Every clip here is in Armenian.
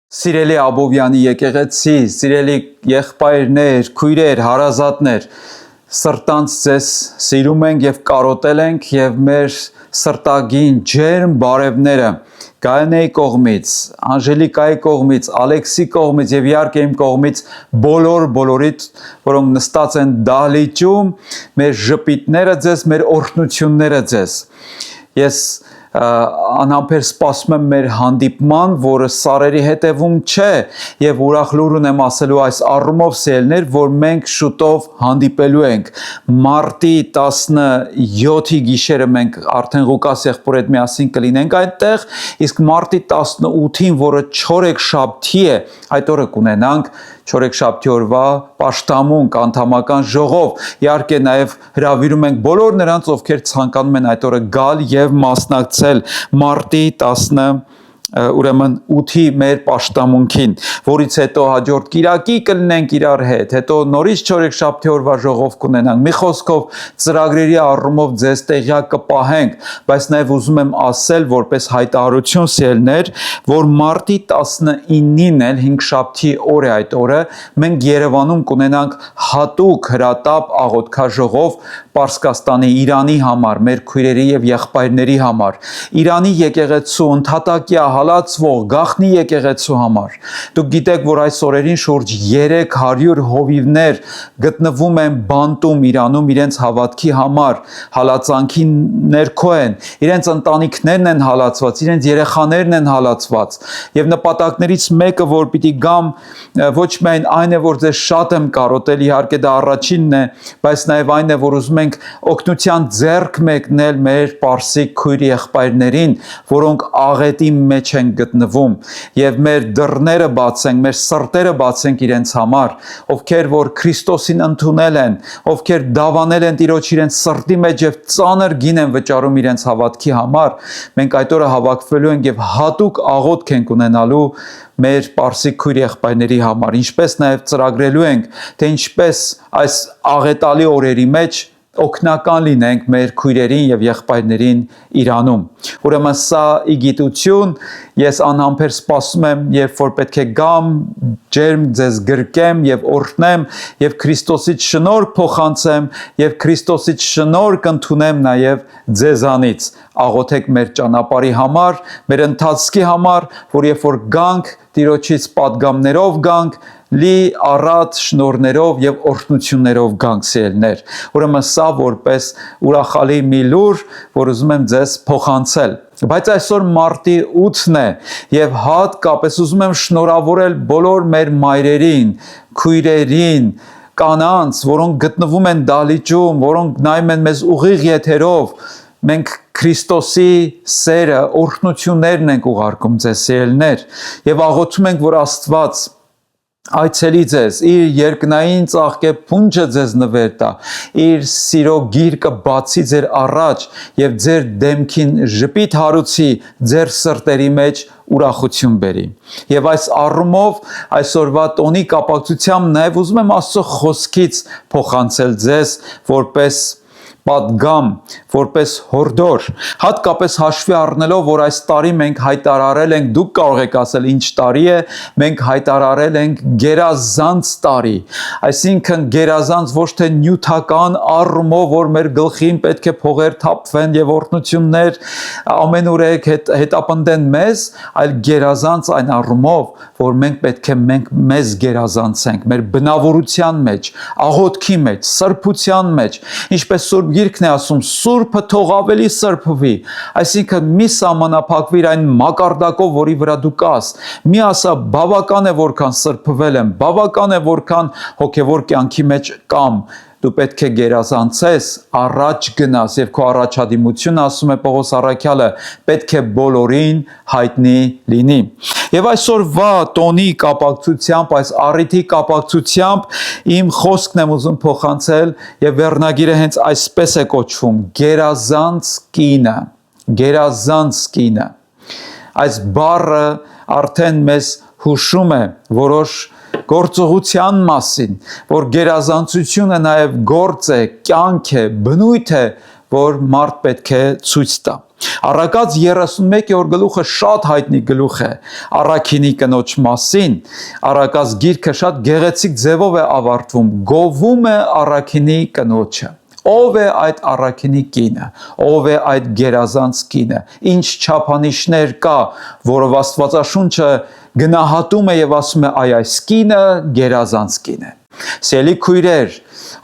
Սիրելի Աբովյանի եկեղեցի, սիրելի եղբայրներ, քույրեր, հարազատներ, սրտանց ձեզ սիրում ենք եւ կարոտել ենք եւ մեր սրտագին ջերմ բարևները Գայանեի կողմից, Անժելիկայի կողմից, Ալեքսի կողմից եւ իհարկե իմ կողմից բոլորիդ, որոնք նստած են դահլիճում, մեր ժպիտները ձեզ, մեր օրհնությունները ձեզ։ Ես անհամբեր սպասում եմ մեր հանդիպման, որը սարերի հետևում չէ եւ ուրախ լուր ունեմ ասելու այս առումով սիրելներ, որ մենք շուտով հանդիպելու ենք մարտի 17-ի գիշերը մենք արդեն Ղուկաս եղբոր հետ միասին կլինենք այդտեղ, իսկ մարտի 18-ին, որը չորեքշաբթի է, այդ օրը կունենանք չորեքշաբթի օրվա պաշտամունք անդամական ժողով, իհարկե նաև հրավիրում ենք բոլոր նրանց, ովքեր ցանկանում են այդ օրը գալ եւ մասնակցել մարտի 8-ի մեր պաշտամունքին, որից հետո հաջորդ կիրակի կլինենք իրար հետ, հետո նորից չորեքշաբթի օրվա ժողով կունենանք, մի խոսքով ծրագրերի առումով ձեզ տեղյակ կպահենք, բայց նաև ուզում եմ ասել որպես հայտարարություն սիրելներ, որ մարտի 19-ին էլ հինգշաբթի օր է այդ օրը, մենք Երևանում կունենանք հատուկ հրատապ աղոթքաժողով Պարսկաստանի Իրանի համար, մեր քույրերի եւ եղբայրների համար, Իրանի եկեղեցու ընդհատակյա հալածվող գաղտնի եկեղեցու համար։ Դուք գիտեք, որ այս օրերին շուրջ 300 հովիվներ գտնվում են բանտում Իրանում իրենց հավատքի համար, հալածանքի ներքո են, իրենց ընտանիքներն են հալածված, իրենց երեխաներն են հալածված։ Եվ նպատակներից մեկը, որ պիտի գամ, ոչ միայն այն է, որ ձեզ շատ եմ կարոտել, իհարկե դա առաջինն է, բայց նաև այն է, որ ուզում ենք օգնության ձեռք մեկնել մեր պարսիկ քույր եղբայրներին, որոնք աղետի մեջ են գտնվում, եւ մեր դռները բացենք, մեր սրտերը բացենք իրենց համար, ովքեր որ Քրիստոսին ընդունել են, ովքեր դավանել են Տիրոջ իրենց սրտի մեջ եւ ծանր գին են վճարում իրենց հավատքի համար, մենք այդ օրը հավաքվելու ենք եւ հատուկ աղոթք ենք ունենալու մեր պարսիկ քույր եղբայրների համար, ինչպես նաև ծրագրելու ենք, թե ինչպես այս աղետալի օրերի մեջ օգնական լինենք մեր քույրերին եւ եղբայրներին Իրանում։ Ուրեմն սա ի գիտություն, ես անհամբեր սպասում եմ, երբ որ պետք է գամ, ջերմ ձեզ գրկեմ եւ օրհնեմ եւ Քրիստոսից շնորհք փոխանցեմ եւ Քրիստոսից շնորհք ընդունեմ նաեւ ձեզանից։ Աղոթեք մեր ճանապարհի համար, մեր ընթացքի համար, որ երբ որ գանք, Տիրոջից պատգամներով գանք, լի առատ շնորհներով եւ օրհնություններով գանք սիրելներ։ Ուրեմն սա որպես ուրախալի մի լուր, որ ուզում եմ ձեզ փոխանցել։ Բայց այսօր մարտի 8-ն է եւ հատկապես ուզում եմ շնորհավորել բոլոր մեր մայրերին, քույրերին, կանանց, որոնք գտնվում են դահլիճում, որոնք նայում են մեզ ուղիղ եթերով, մենք Քրիստոսի սերը, օրհնություններն ենք ուղարկում ձեզ սիրելներ եւ աղոթում ենք, որ Աստված այցելի ձեզ, իր երկնային ծաղկե փունջը ձեզ նվեր տա, իր սիրո գիրկը բացի ձեր առաջ եւ ձեր դեմքին ժպիտ հարուցի, ձեր սրտերի մեջ ուրախություն բերի։ Եվ այս առումով այսօրվա տոնի կապակցությամբ նաեւ ուզում եմ Աստծո խոսքից փոխանցել ձեզ որպես պատգամ, որպես հորդոր, հատկապես հաշվի առնելով, որ այս տարի մենք հայտարարել ենք, դուք կարող եք ասել ինչ տարի է, մենք հայտարարել ենք գերազանց տարի, այսինքն գերազանց ոչ թե նյութական առումով, որ մեր գլխին պետք է փողեր թափվեն եւ օրհնություններ ամենուրեք հետապնդեն մեզ, այլ գերազանց այն առումով, որ մենք պետք է մեզ գերազանցենք, մեր բնավորության մեջ, աղոթքի մեջ, սրբության մեջ, ինչպես Սուրբ Գիրքն է ասում, Սուրբը թող ավելի սրբվի, այսինքն մի սահմանափակվիր այն մակարդակով, որի վրա դու կաս, մի ասա բավական է որքան սրբվել եմ, բավական է որքան հոգևոր կյանքի մեջ կամ դու պետք է գերազանցես, առաջ գնաս եւ քո առաջադիմությունը, ասում է Պողոս առաքյալը, պետք է բոլորին հայտնի լինի։ Եվ այսօրվա տոնի կապակցությամբ, այս առիթի կապակցությամբ իմ խոսքն եմ ուզում փոխանցել եւ վերնագիրը հենց այսպես է կոչվում՝ գերազանց կինը, գերազանց կինը։ Այս բառը արդեն մեզ հուշում է որոշ գործողության մասին, որ գերազանցությունը նաև գործ է, կյանք է, բնույթ է, որ մարդ պետք է ցույց տա։ Առակաց 31-րդ գլուխը շատ հայտնի գլուխ է առաքինի կնոջ մասին։ Առակաց գիրքը շատ գեղեցիկ ձևով է ավարտվում, գովում է առաքինի կնոջը։ Ով է այդ առաքինի կինը, ով է այդ գերազանց կինը, ինչ չափանիշներ կա, որով Աստվածաշունչը գնահատում է եւ ասում է այ այս կինը գերազանց կին է։ Սիրելի քույրեր,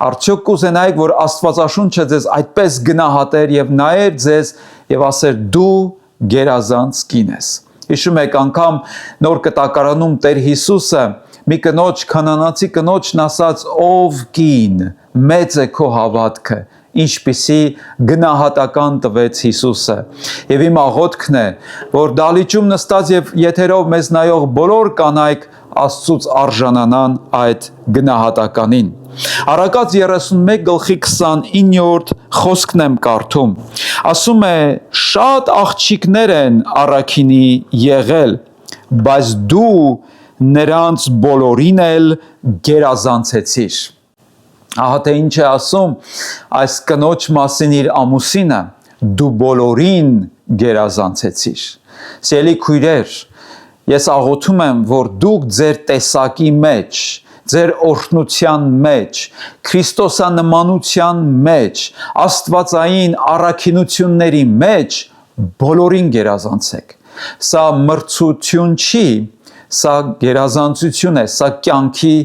արդյոք կուզենայիք, որ Աստվածաշունչը ձեզ այդպես գնահատեր եւ նայեր ձեզ եւ ասեր դու գերազանց կին ես։ Հիշում եք անգամ Նոր Կտակարանում Տեր Հիսուսը մի կնոջ, քանանացի կնոջն ասաց, ով կին, մեծ է քո հավատքը, ինչպիսի գնահատական տվեց Հիսուսը։ Եվ իմ աղոթքն է, որ դահլիճում նստած եւ եթերով մեզ նայող բոլոր կանայք Աստծուց արժանանան այդ գնահատականին։ Առակաց 31 գլխի 29-րդ խոսքն եմ կարդում։ Ասում է. շատ աղջիկներ են առաքինի եղել, բայց դու նրանց բոլորին էլ գերազանցեցիր։ Ահա թե ինչ է ասում այս կնոջ մասին իր ամուսինը, դու բոլորին գերազանցեցիր։ Սիրելի քույրեր, ես աղոթում եմ, որ դուք ձեր տեսակի մեջ, ձեր օրհնության մեջ, Քրիստոսանմանության մեջ, աստվածային առաքինությունների մեջ բոլորին գերազանցեք։ Սա մրցություն չի, սա գերազանցություն է, սա կյանքի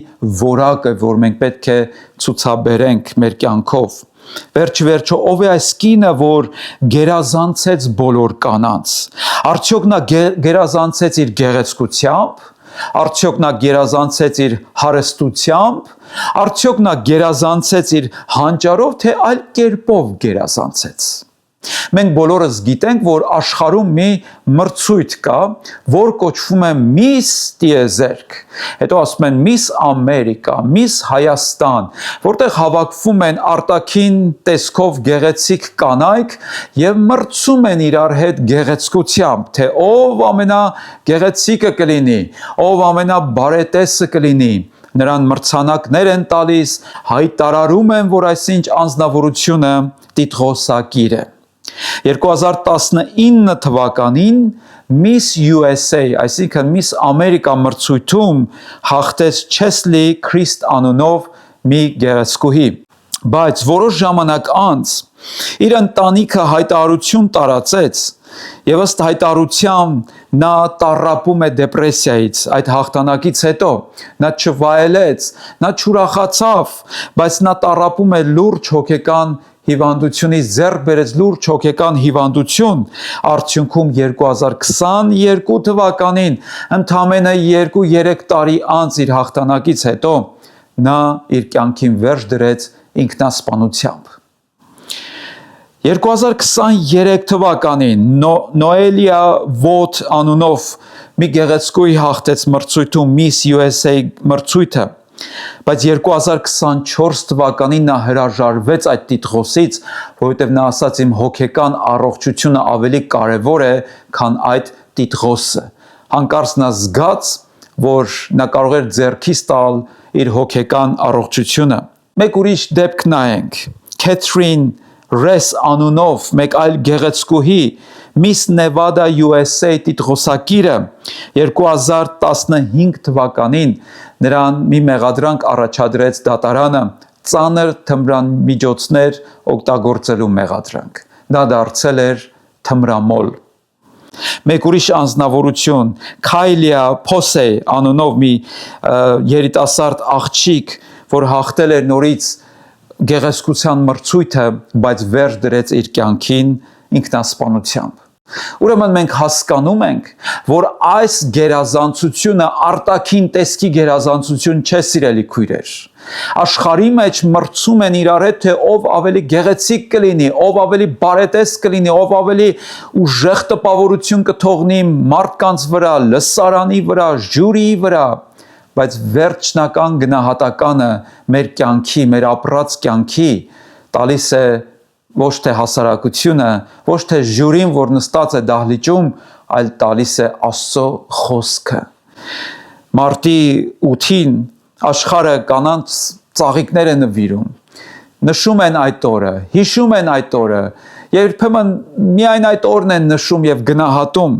որակ է, որ մենք պետք է ցուցաբերենք մեր կյանքով։ Վերջ-վերջո ով է այս կինը, որ գերազանցեց բոլոր կանանց։ Արդյոք նա գերազանցեց իր գեղեցկությամբ, արդյոք նա գերազանցեց իր հարստությամբ, արդյոք նա գերազանցեց իր հանճարով, թե այլ կերպով գերազանցեց։ Մենք բոլորս գիտենք, որ աշխարհում մի մրցույթ կա, որ կոչվում է Miss Տիեզերք, հետո ասում են Miss Ամերիկա, Miss Հայաստան, որտեղ հավաքվում են արտաքին տեսքով գեղեցիկ կանայք եւ մրցում են իրար հետ գեղեցկությամբ, թե ով ամենագեղեցիկը կլինի, ով ամենաբարետեսը կլինի։ Նրան մրցանակներ են տալիս, հայտարարում են, որ այսինչ անձնավորությունը տիտղոսակիր է։ 2019 թվականին Miss USA, այսինքն Miss Ամերիկա մրցույթում հաղթեց Չեսլի Քրիստ անունով մի գեղեցկուհի, բայց որոշ ժամանակ անց իր ընտանիքը հայտարարություն տարածեց եւ ըստ հայտարարության նա տառապում է դեպրեսիայից այդ հաղթանակից հետո, նա չվայելեց, նա չուրախացավ, բայց նա տառապում է լուրջ հոգեկան հիվանդությունից ձեռք բերեց լուրջ հոգեկան հիվանդություն, արդյունքում 2022 թվականին ընդամենը 2-3 տարի անց իր հաղթանակից հետո նա իր կյանքին վերջ դրեց ինքնասպանությամբ։ 2023 թվականին Նոելիա Վոտ անունով մի գեղեցկուհի հաղթեց մրցույթում Miss USA մրցույթը, բայց 2024 թվականին նա հրաժարվեց այդ տիտղոսից, որովհետև նա ասաց իմ հոգեկան առողջությունը ավելի կարևոր է, քան այդ տիտղոսը։ Հանկարծ նա զգաց, որ նա կարող էր ձեռքից տալ իր հոգեկան առողջությունը։ Մեկ ուրիշ դեպք նայենք։ Քեթրին Ռես անունով մեկ այլ գեղեցկուհի Miss Nevada USA տիտղոսակիրը 2015 թվականին նրան մի մեղադրանք առաջադրեց դատարանը ծանր թմրամիջոցներ օգտագործելու մեղադրանք։ Դա դարձել էր թմրամոլ։ Մեկ ուրիշ անձնավորություն Քայլիա Փոսեյ անունով մի երիտասարդ աղջիկ, որ հաղթել էր նորից գեղեցկության մրցույթը, բայց վերջ դրեց իր կյանքին ինքնասպանությամբ։ Ուրեմն մենք հասկանում ենք, որ այս գերազանցությունը արտաքին տեսքի գերազանցություն չէ, սիրելի քույրեր։ Աշխարհի մեջ մրցում են իրար հետ, թե ով ավելի գեղեցիկ կլինի, ով ավելի բարետես կլինի, ով ավելի ուժեղ տպավորություն կթողնի մարդկանց վրա, լսարանի վրա, ժյուրիի վրա, բայց վերջնական գնահատականը մեր կյանքի, մեր ապրած կյանքի տալիս է ոչ թե հասարակությունը, ոչ թե ժյուրին, որ նստած է դահլիճում, այլ տալիս է Աստծո խոսքը։ Մարտի 8-ին աշխարհը կանանց ծաղիկներ է նվիրում, նշում են այդ օրը, հիշում են այդ օրը Երբեմն միայն այդ օրն են նշում եւ գնահատում,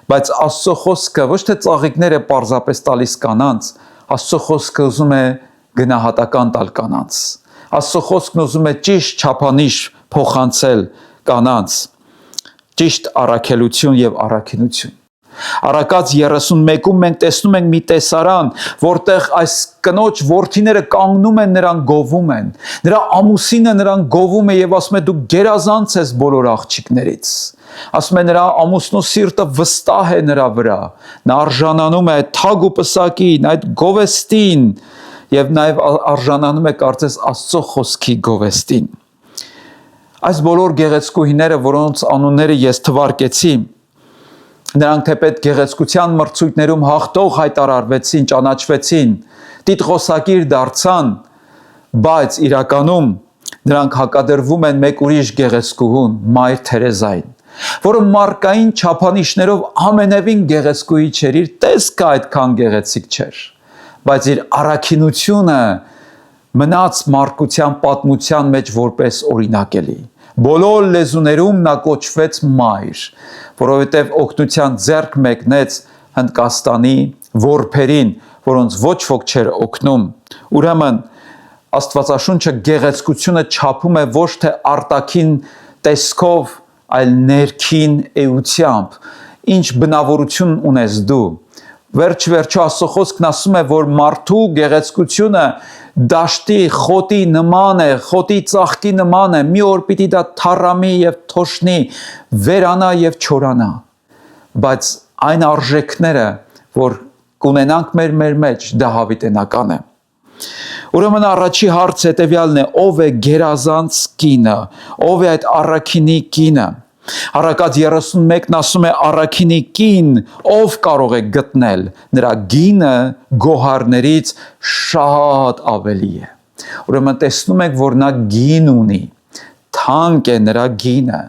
բայց Աստծո խոսքը ոչ թե ծաղիկներ է պարզապես տալիս կանանց, Աստծո խոսքը ուզում է գնահատական տալ կանանց։ Աստծո խոսքն ուզում է ճիշտ չափանիշ փոխանցել կանանց, ճիշտ առաքելություն եւ առաքինություն։ Առակաց 31-ում մենք տեսնում ենք մի տեսարան, որտեղ այս կնոջ որդիները կանգնում են, նրան գովում են։ Նրա ամուսինը նրան գովում է եւ ասում է դու գերազանց ես բոլոր աղջիկներից։ Ասում է նրա ամուսնու սիրտը վստահ է նրա վրա։ Նա արժանանում է թագ ու պսակին, այդ գովեստին եւ նաեւ արժանանում է կարծես Աստծո խոսքի գովեստին։ Այս բոլոր գեղեցկուհիները, որոնց անունները ես թվարկեցի, նրանք թեպետ գեղեցկության մրցույթներում հաղթող հայտարարվեցին, ճանաչվեցին, տիտղոսակիր դարձան, բայց իրականում նրանք հակադրվում են մեկ ուրիշ գեղեցկուհուն, Մայր Թերեզային, որը մարկային չափանիշներով ամենևին գեղեցկուհի չէր, իր տեսքը այդքան գեղեցիկ չէր, բայց իր առաքինությունը մնաց մարդկության պատմության մեջ որպես օրինակելի։ Բոլոր լեզուներում նա կոչվեց Մայր, որովհետև օգնության ձեռք մեկնեց Հնդկաստանի որբերին, որոնց ոչ ոք չէր օգնում։ Ուրեմն Աստվածաշունչը գեղեցկությունը չափում է ոչ թե արտաքին տեսքով, այլ ներքին էությամբ, ինչ բնավորություն ունես դու։ Վերջ-վերջո Աստծո խոսքն ասում է, որ մարդու գեղեցկությունը դաշտի խոտի նման է, խոտի ծաղկի նման է, մի օր պիտի դա թառամի եւ թոշնի, վերանա եւ չորանա, բայց այն արժեքները, որ կունենանք մեր մեջ, դա հավիտենական է։ Ուրեմն առաջի հարց հետևյալն է, ով է գերազանց կինը, ով է այդ առաքինի կինը։ Առակաց 31-ն ասում է առաքինի կին, ով կարող է գտնել, նրա գինը գոհարներից շատ ավելի է։ Ուրեմն տեսնում եք, որ նա գին ունի, թանկ է նրա գինը,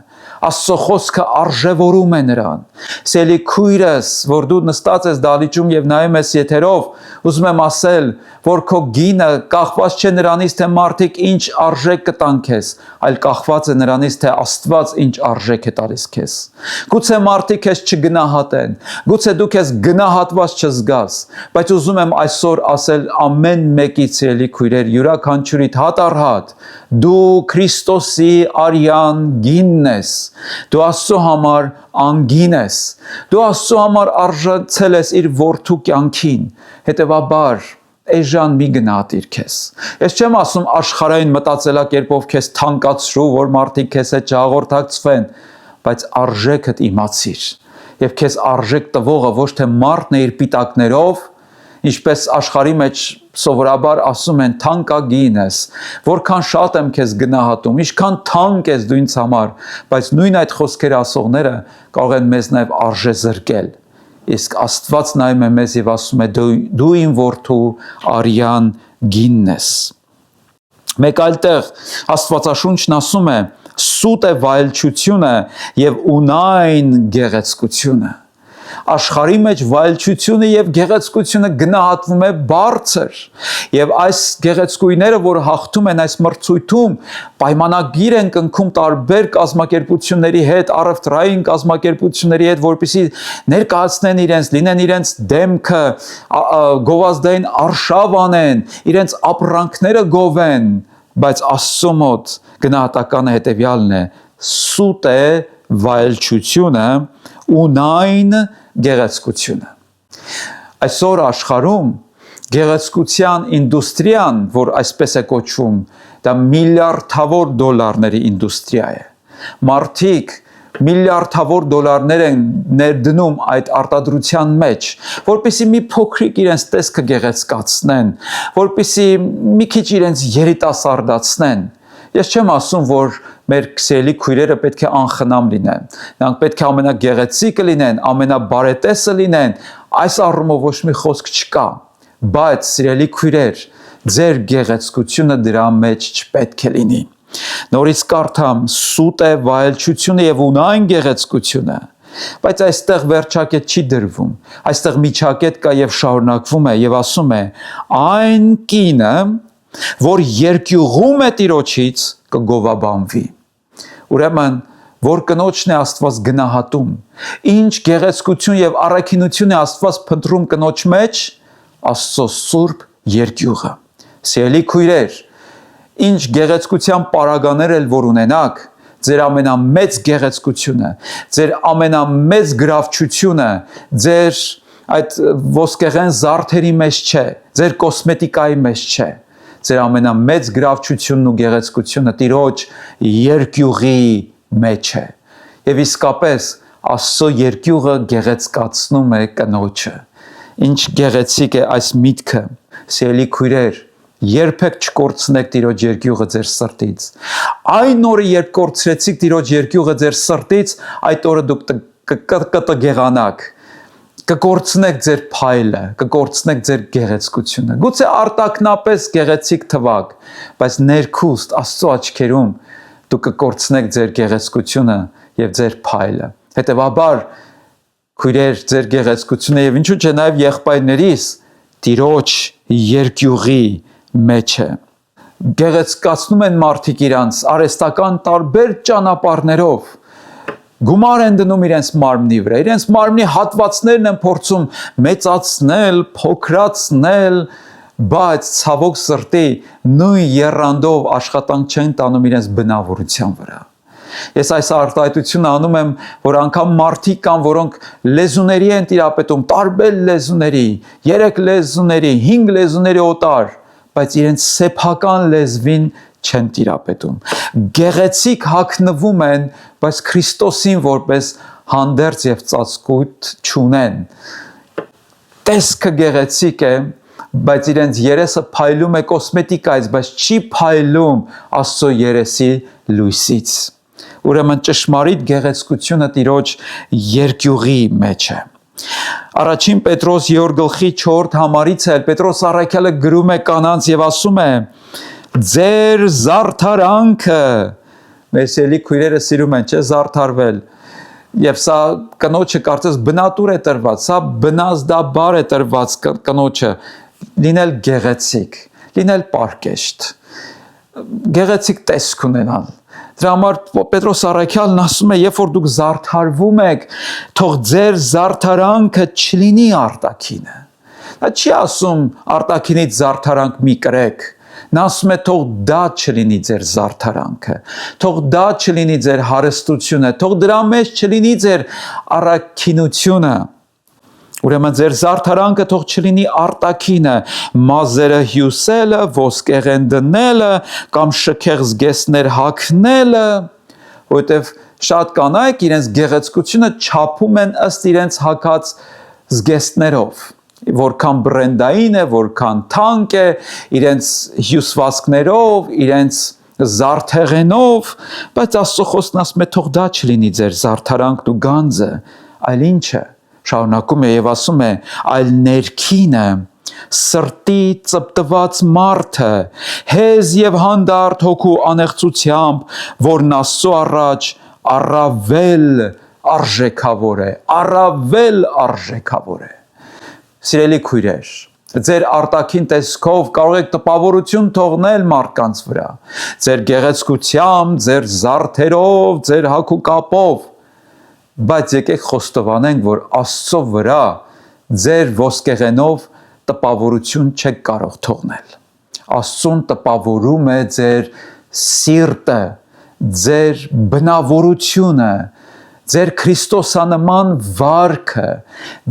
Աստծո խոսքը արժևորում է նրան։ Սելի քույրս, որ դու նստած ես դահլիճում եւ նայում ես եթերով, ուզում եմ ասել, որ քո գինը կախված չէ նրանից, թե մարդիկ ինչ արժեք կտան քեզ, այլ կախված է նրանից, թե Աստված ինչ արժեք է տալիս քեզ։ Գուցե մարդիկ քեզ չգնահատեն, գուցե դու քեզ գնահատված չզգաս, բայց ուզում եմ այսօր ասել ամեն մեկից, սիրելի քույրեր, յուրաքանչյուրիդ հատ առ հատ, դու Քրիստոսի արյան գինն ես, դու Աստծո համար անգին ես, դու Աստծո համար արժացել ես իր որդու կյանքին, հետևաբար էժան մի գնահատիր քեզ։ Ես չեմ ասում աշխարհային մտածելակերպով քեզ թանկացրու, որ մարդիկ քեզ հետ չհաղորդակցվեն, բայց արժեքդ իմացիր, եւ քեզ արժեք տվողը ոչ թե մարդն է իր պիտակներով, ինչպես աշխարհի մեջ սովորաբար ասում են թանկագին ես, որքան շատ եմ քեզ գնահատում, ինչքան թանկ ես դու ինձ համար, բայց նույն այդ խոսքերը ասողները կարող են մեզ նաև արժեզրկել։ Իսկ Աստված նայում է մեզ եւ ասում է դու իմ որդու արյան գինն ես։ Մեկ այլ տեղ Աստվածաշունչն ասում է սուտ է վայելչությունը եւ ունայն գեղեցկությունը։ Աշխարհի մեջ վայելչությունը եւ գեղեցկությունը գնահատվում է բարձր եւ այս գեղեցկույները, որ հաղթում են այս մրցույթում, պայմանագիր են կնքում տարբեր կազմակերպությունների հետ, առևտրային կազմակերպությունների հետ, որպեսզի ներկայացնեն իրենց, լինեն իրենց դեմքը, գովազդային արշավ անեն, իրենց ապրանքները գովեն, բայց Աստծո մոտ գնահատականը հետեւյալն է. սուտ է վայելչությունը, ունայն գեղեցկությունը։ Այսօր աշխարհում գեղեցկության ինդուստրիան, որ այսպես է կոչվում, դա միլիարդավոր դոլարների ինդուստրիա է։ Մարդիկ միլիարդավոր դոլարներ են ներդնում այդ արտադրության մեջ, որպեսզի մի փոքրիկ իրենց տեսքը գեղեցկացնեն, որպեսզի մի քիչ իրենց երիտասարդացնեն։ Ես չեմ ասում, որ մեր սիրելի քույրերը պետք է անխնամ լինեն, նրանք պետք է ամենագեղեցիկը լինեն, ամենաբարետեսը լինեն, այս առումով ոչ մի խոսք չկա, բայց սիրելի քույրեր, ձեր գեղեցկությունը դրա մեջ չպետք է լինի։ Նորից կարդամ, սուտ է վայելչությունը եւ ունայն գեղեցկությունը, բայց այստեղ վերջակետ չի դրվում, այստեղ միջակետ կա եւ շարունակվում է եւ ասում է. այն կինը, որ երկյուղում է Տիրոջից, կգովաբանվի։ Ուրեմն որ կնոջն է Աստված գնահատում, ինչ գեղեցկություն եւ առաքինություն է Աստված փնտրում կնոջ մեջ, Աստծո սուրբ երկյուղը։ Սիրելի քույրեր, ինչ գեղեցկության պարագաներ էլ որ ունենաք, ձեր ամենամեծ գեղեցկությունը, ձեր ամենամեծ գրավչությունը, ձեր այդ ոսկեղեն զարդերի մեջ չէ, ձեր կոսմետիկայի մեջ չէ, ձեր ամենամեծ գրավչությունն ու գեղեցկությունը Տիրոջ երկյուղի մեջ է։ Եվ իսկապես Աստծո երկյուղը գեղեցկացնում է կնոջը։ Ինչ գեղեցիկ է այս միտքը, սիրելի քույրեր, երբեք չկորցնեք Տիրոջ երկյուղը ձեր սրտից։ Այն օրը, երբ կորցրեցիք Տիրոջ երկյուղը ձեր սրտից, այդ օրը դուք կտգեղանաք, կկորցնեք ձեր փայլը, կկորցնեք ձեր գեղեցկությունը։ Գուցե արտակնապես գեղեցիկ թվաք, բայց ներքուստ Աստծո աչքերում դուք կկորցնեք ձեր գեղեցկությունը եւ ձեր փայլը։ Հետևաբար, քույրեր, ձեր գեղեցկությունը եւ ինչու՞ չէ նաեւ եղբայրներիս Տիրոջ երկյուղի մեջ է։ Գեղեցկացնում են մարդիկ իրանց արհեստական տարբեր ճանապարհներով, գումար են դնում իրենց մարմնի վրա, իրենց մարմնի հատվածներն են փորձում մեծացնել, փոքրացնել, բայց ցավոք սրտի նույն եռանդով աշխատանք չեն տանում իրենց բնավորության վրա։ Ես այս արտահայտությունը անում եմ, որ անգամ մարդիկ կան, որոնք լեզուների են տիրապետում, տարբեր լեզուների, 3 լեզուների, 5 լեզուների օտար, բայց իրենց սեփական լեզվին չեն տիրապետում։ Գեղեցիկ հագնվում են, բայց Քրիստոսին որպես հանդերձ եւ ծածկույթ չունեն։ Տեսքը գեղեցիկ է, բայց իրենց երեսը փայլում է կոսմետիկայից, բայց չի փայլում Աստծո երեսի լույսից։ Ուրեմն ճշմարիտ գեղեցկությունը Տիրոջ երկյուղի մեջ է։ Առաջին Պետրոս 2:4 համարից էլ Պետրոս առաքյալը գրում է կանանց եւ ասում է. ձեր զարդարանքը, մեր սիրելի քույրերը սիրում են, չէ՞, զարդարվել, եւ սա կնոջը կարծես բնատուր է տրված, սա բնազդաբար է տրված կնոջը, լինել գեղեցիկ, լինել պարկեշտ, գեղեցիկ տեսք ունենալ։ Դրա համար Պետրոս առաքյալն ասում է, երբ որ դուք զարդարվում եք, թող ձեր զարդարանքը չլինի արտաքինը։ Նա չի ասում արտաքինից զարդարանք մի կրեք։ Նա ասում է թող դա չլինի ձեր զարդարանքը, թող դա չլինի ձեր հարստությունը, թող դրա մեջ չլինի ձեր առաքինությունը։ Ուրեմն ձեր զարդարանքը թող չլինի արտաքինը, մազերը հյուսելը, ոսկեղեն դնելը կամ շքեղ զգեստներ հագնելը, որովհետև շատ կանայք իրենց գեղեցկությունը չափում են ըստ իրենց հագած զգեստներով, որքան բրենդային է, որքան թանկ է, իրենց հյուսվածքներով, իրենց զարդեղենով, բայց Աստծո խոսքն ասում է թող դա չլինի ձեր զարդարանքն ու գանձը, այլ ինչը շարունակում է եւ ասում է, այլ ներքինը, սրտի ծպտված մարդը, հեզ եւ հանդարտ հոգու անեղծությամբ, որն Աստծո առաջ առավել արժեքավոր է, առավել արժեքավոր է։ Սիրելի քույրեր, ձեր արտաքին տեսքով կարող եք տպավորություն թողնել մարդկանց վրա, ձեր գեղեցկությամբ, ձեր զարդերով, ձեր հագուկապով, բայց եկեք խոստովանենք, որ Աստծո վրա ձեր ոսկեղենով տպավորություն չեք կարող թողնել։ Աստծուն տպավորում է ձեր սիրտը, ձեր բնավորությունը, ձեր Քրիստոսանման վարքը,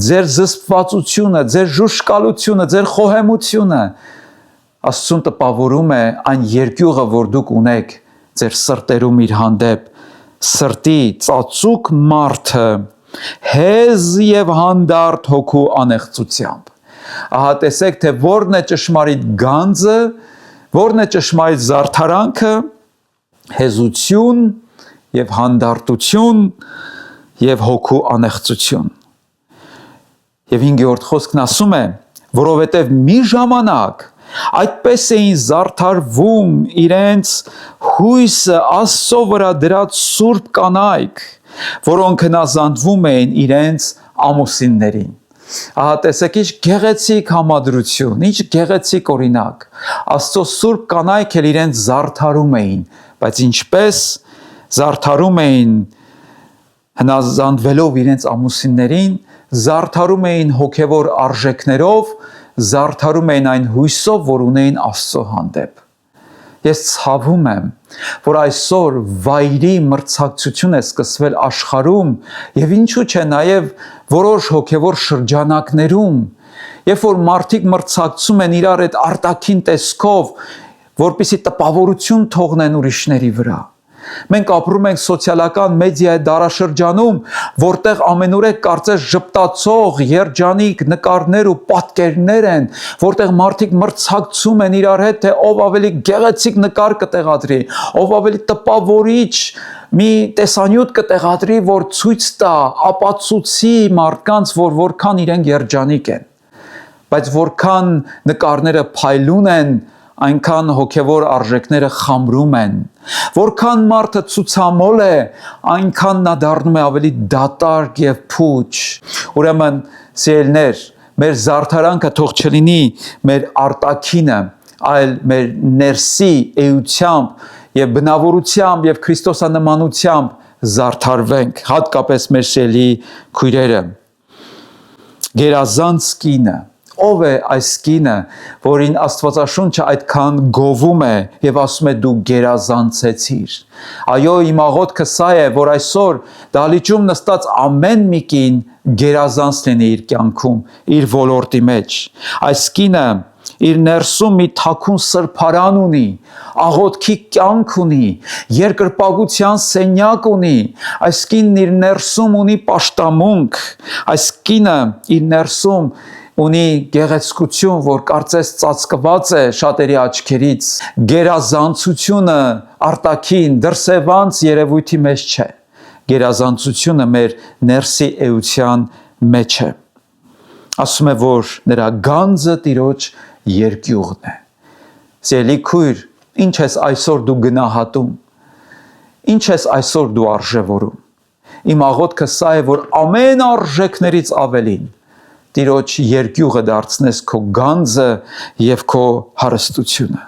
ձեր զսպվածությունը, ձեր ժուշկալությունը, ձեր խոհեմությունը։ Աստծուն տպավորում է այն երկյուղը, որ դուք ունեք ձեր սրտերում իր հանդեպ, սրտի ծածուկ մարդը հեզ եւ հանդարտ հոգու անեղծությամբ։ Ահա տեսեք, թե որն է ճշմարիտ գանձը, որն է ճշմարիտ զարդարանքը, հեզություն եւ հանդարտություն եւ հոգու անեղծություն։ Եվ 5-րդ խոսքն ասում է, որովհետեւ մի ժամանակ այդպես էին զարդարվում իրենց հույսը Աստծո վրա դրած սուրբ կանայք, որոնք հնազանդվում էին իրենց ամուսիններին։ Ահա տեսեք, ինչ գեղեցիկ համադրություն, ինչ գեղեցիկ օրինակ։ Աստծո սուրբ կանայք էլ իրենց զարդարում էին, բայց ինչպես զարդարում էին հնազանդվելով իրենց ամուսիններին, զարդարում էին հոգևոր արժեքներով, զարդարում էին այն հույսով, որ ունեին Աստծո հանդեպ։ Ես ցավում եմ, որ այսօր վայրի մրցակցություն է սկսվել աշխարհում եւ ինչու՞ չէ նաեւ որոշ հոգևոր շրջանակներում, երբ որ մարդիկ մրցակցում են իրար այդ արտաքին տեսքով, որպեսզի տպավորություն թողնեն ուրիշների վրա։ Մենք ապրում ենք սոցիալական մեդիայի դարաշրջանում, որտեղ ամենուրեք կարծես ժպտացող, երջանիկ նկարներ ու պատկերներ են, որտեղ մարդիկ մրցակցում են իրար հետ, թե ով ավելի գեղեցիկ նկար կտեղադրի, ով ավելի տպավորիչ մի տեսանյութ կտեղադրի, որ ցույց տա, ապացուցի մարդկանց, որ որքան իրենք երջանիկ են։ Բայց որքան նկարները փայլուն են, այնքան հոգևոր արժեքները խամրում են։ Որքան մարդը ցուցամոլ է, այնքան նա դառնում է ավելի դատարկ եւ փուչ։ Ուրեմն, սիրելիներ, մեր զարդարանքը թող չլինի մեր արտաքինը, այլ մեր ներսի էությամբ եւ բնավորությամբ եւ քրիստոսանմանությամբ զարդարվենք, հատկապես մեր սիրելի քույրերը։ Գերազանց կինը ով է այս կինը, որին Աստվածաշունչը այդքան գովում է եւ ասում է դու գերազանցեցիր։ Այո, իմ աղոթքը սա է, որ այսօր դահլիճում նստած ամեն մի կին գերազանց լինի իր կյանքում, իր ոլորտի մեջ։ Այս կինը իր ներսում մի թաքուն սրբարան ունի, աղոթքի կյանք ունի, երկրպագության սենյակ ունի, այս կինն իր ներսում ունի պաշտամունք, այս կինը իր ներսում ունի գեղեցկություն, որ կարծես ծածկված է շատերի աչքերից, գերազանցությունը արտաքին, դրսևանց երևույթի մեջ չէ, գերազանցությունը մեր ներսի էության մեջ է։ Ասում է, որ նրա գանձը Տիրոջ երկյուղն է։ Սիրելի քույր, ինչ ես այսօր դու գնահատում, ինչ ես այսօր դու արժևորում։ Իմ աղոթքը սա է, որ ամեն արժեքներից ավելին Տիրոջ երկյուղը դարձնես քո գանձը եւ քո հարստությունը։